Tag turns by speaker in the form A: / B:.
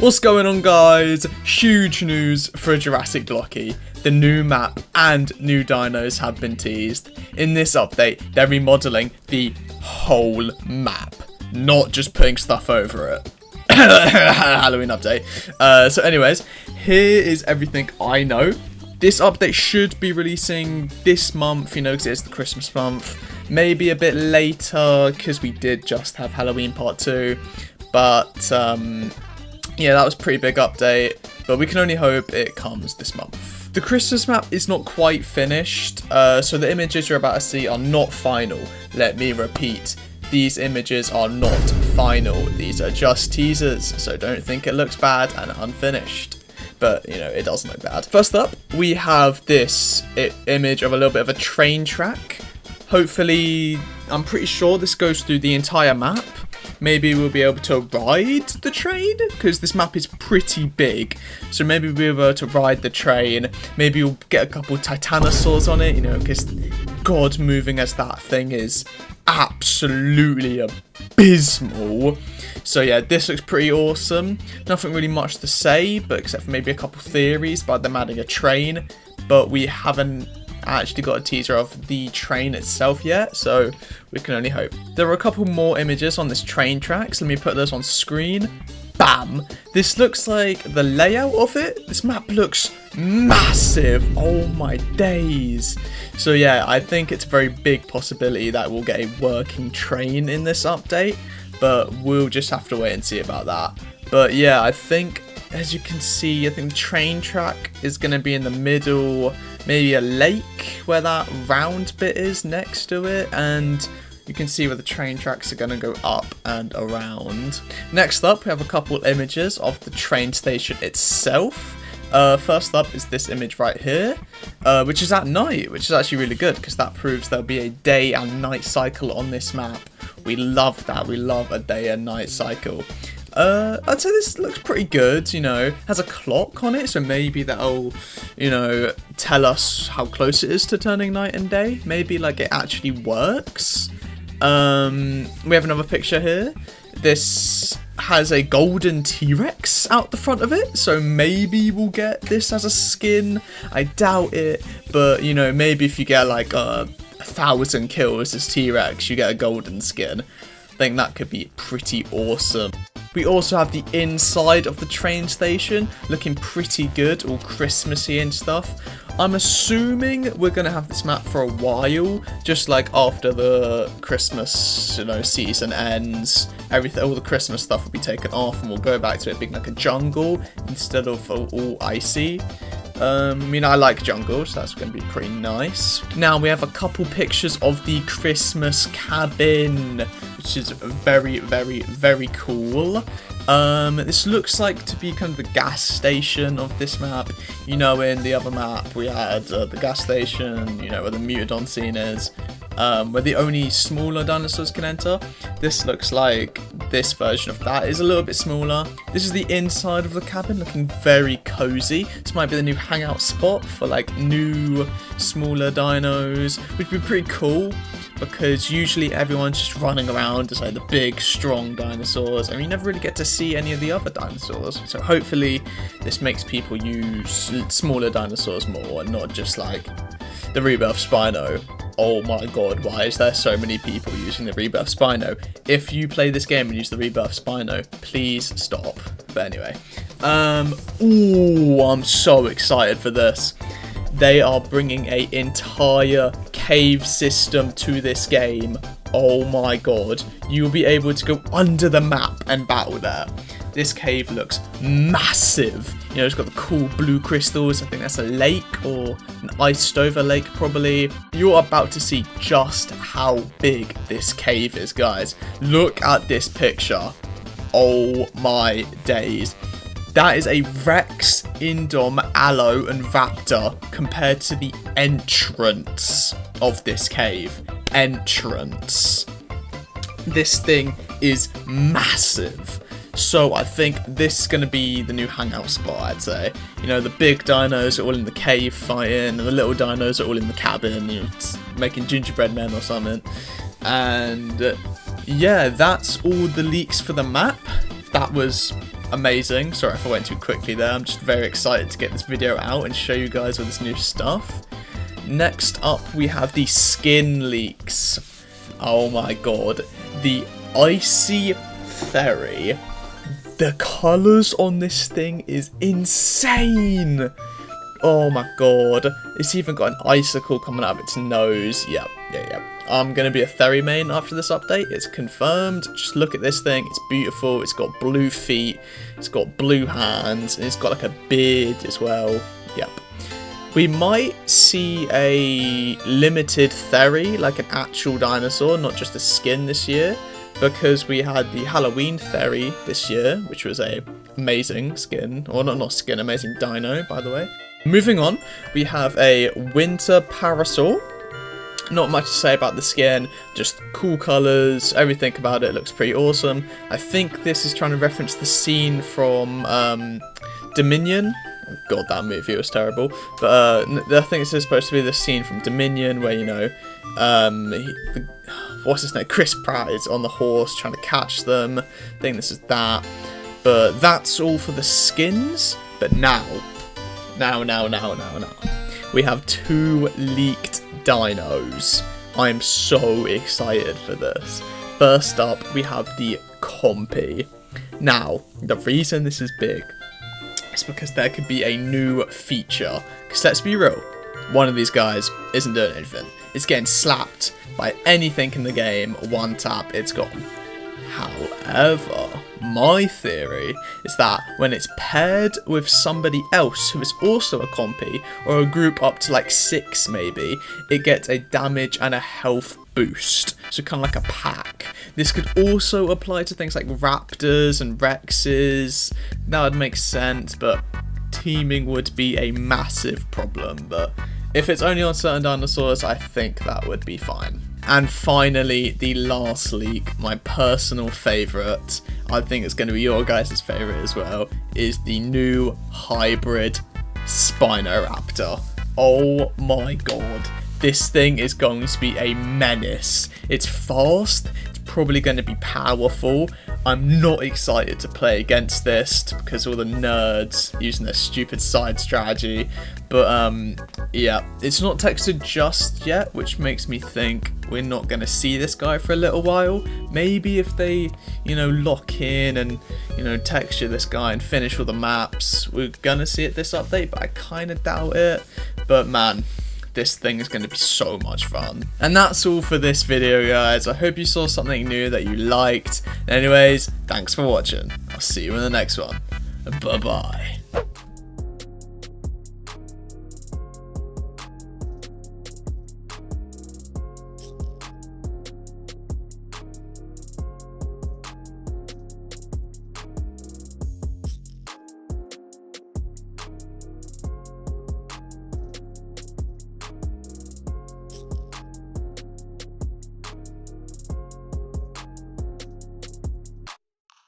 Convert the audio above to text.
A: What's going on, guys? Huge news for Jurassic Blocky. The new map and new dinos have been teased. In this update, they're remodeling the whole map, not just putting stuff over it. Halloween update. So anyways, here is everything I know. This update should be releasing this month, you know, because it's the Christmas month. Maybe a bit later, because we did just have Halloween Part 2. But, yeah, that was a pretty big update, but we can only hope it comes this month. The Christmas map is not quite finished, so the images you're about to see are not final. Let me repeat, these images are not final. These are just teasers, so don't think it looks bad and unfinished. But, you know, it does look bad. First up, we have this image of a little bit of a train track. Hopefully, I'm pretty sure this goes through the entire map. Maybe we'll be able to ride the train, because this map is pretty big. So maybe we'll be able to ride the train. Maybe we'll get a couple Titanosaurs on it, you know, because God, moving as that thing is absolutely abysmal. So yeah, this looks pretty awesome. Nothing really much to say, but except for maybe a couple theories about them adding a train. But we haven't actually got a teaser of the train itself yet, so we can only hope. There are a couple more images on this train track, so let me put those on screen. Bam! This looks like the layout of it. This map looks massive. Oh my days. So yeah, I think it's a very big possibility that we'll get a working train in this update, but we'll just have to wait and see about that. But yeah, I think, as you can see, I think the train track is going to be in the middle, maybe a lake where that round bit is next to it, and you can see where the train tracks are going to go up and around. Next up, we have a couple images of the train station itself. First up is this image right here, which is at night, which is actually really good because that proves there'll be a day and night cycle on this map. We love that. We love a day and night cycle. I'd say this looks pretty good, you know, has a clock on it, so maybe that'll, you know, tell us how close it is to turning night and day. Maybe, like, it actually works. We have another picture here. This has a golden T-Rex out the front of it, so maybe we'll get this as a skin. I doubt it, but, you know, maybe if you get, like, 1,000 kills as T-Rex, you get a golden skin. I think that could be pretty awesome. We also have the inside of the train station looking pretty good, all Christmassy and stuff. I'm assuming we're going to have this map for a while, just like after the Christmas, you know, season ends. Everything, all the Christmas stuff will be taken off and we'll go back to it being like a jungle instead of all icy. I mean, I like jungle, so that's going to be pretty nice. Now, we have a couple pictures of the Christmas cabin, which is very, very, very cool. This looks like to be kind of the gas station of this map. You know, in the other map, we had the gas station, you know, where the Mutadon scene is, where the only smaller dinosaurs can enter. This looks like this version of that is a little bit smaller. This is the inside of the cabin, looking very cozy. This might be the new hangout spot for like new smaller dinos, which would be pretty cool because usually everyone's just running around as like the big strong dinosaurs and you never really get to see any of the other dinosaurs. So hopefully this makes people use smaller dinosaurs more and not just like the Rebirth Spino. Oh my god, why is there so many people using the Rebirth Spino? If you play this game and use the Rebirth Spino, please stop. But anyway, ooh, I'm so excited for this. They are bringing an entire cave system to this game. Oh my god, you'll be able to go under the map and battle there. This cave looks massive. You know, it's got the cool blue crystals. I think that's a lake or an iced over lake probably. You're about to see just how big this cave is, guys. Look at this picture. Oh my days. That is a Rex, Indom, Allo, and Raptor compared to the entrance of this cave. Entrance. This thing is massive. So I think this is going to be the new hangout spot, I'd say. You know, the big dinos are all in the cave fighting, and the little dinos are all in the cabin, you know, making gingerbread men or something. And yeah, that's all the leaks for the map. That was amazing. Sorry if I went too quickly there. I'm just very excited to get this video out and show you guys all this new stuff. Next up, we have the skin leaks. Oh my god. The Icy Ferry. The colours on this thing is insane. Oh my god. It's even got an icicle coming out of its nose. Yep. I'm going to be a Theory main after this update. It's confirmed. Just look at this thing. It's beautiful. It's got blue feet. It's got blue hands. And it's got like a beard as well. Yep. We might see a limited Theory, like an actual dinosaur, not just a skin this year. Because we had the Halloween Theory this year, which was a amazing skin. Or not skin, amazing dino, by the way. Moving on, we have a Winter Parasaur. Not much to say about the skin, just cool colours, everything about it looks pretty awesome. I think this is trying to reference the scene from Dominion. God, that movie was terrible. But I think this is supposed to be the scene from Dominion where, you know, what's his name? Chris Pratt is on the horse trying to catch them. I think this is that. But that's all for the skins. But now. We have 2 leaked dinos. I am so excited for this. First up, we have the Compy. Now, the reason this is big is because there could be a new feature. Because let's be real, one of these guys isn't doing anything. It's getting slapped by anything in the game. One tap, it's gone. However, my theory is that when it's paired with somebody else who is also a compy, or a group up to like 6 maybe, it gets a damage and a health boost. So kind of like a pack. This could also apply to things like raptors and rexes. That would make sense, but teaming would be a massive problem. But if it's only on certain dinosaurs, I think that would be fine. And finally, the last leak, my personal favourite, I think it's going to be your guys' favourite as well, is the new hybrid Spinoraptor. Oh my god, this thing is going to be a menace. It's fast, it's probably going to be powerful. I'm not excited to play against this because all the nerds using their stupid side strategy. But yeah, it's not textured just yet, which makes me think we're not going to see this guy for a little while. Maybe if they, you know, lock in and, you know, texture this guy and finish all the maps, we're going to see it this update, but I kind of doubt it. But man, this thing is going to be so much fun. And that's all for this video, guys. I hope you saw something new that you liked. Anyways, thanks for watching. I'll see you in the next one. Bye-bye.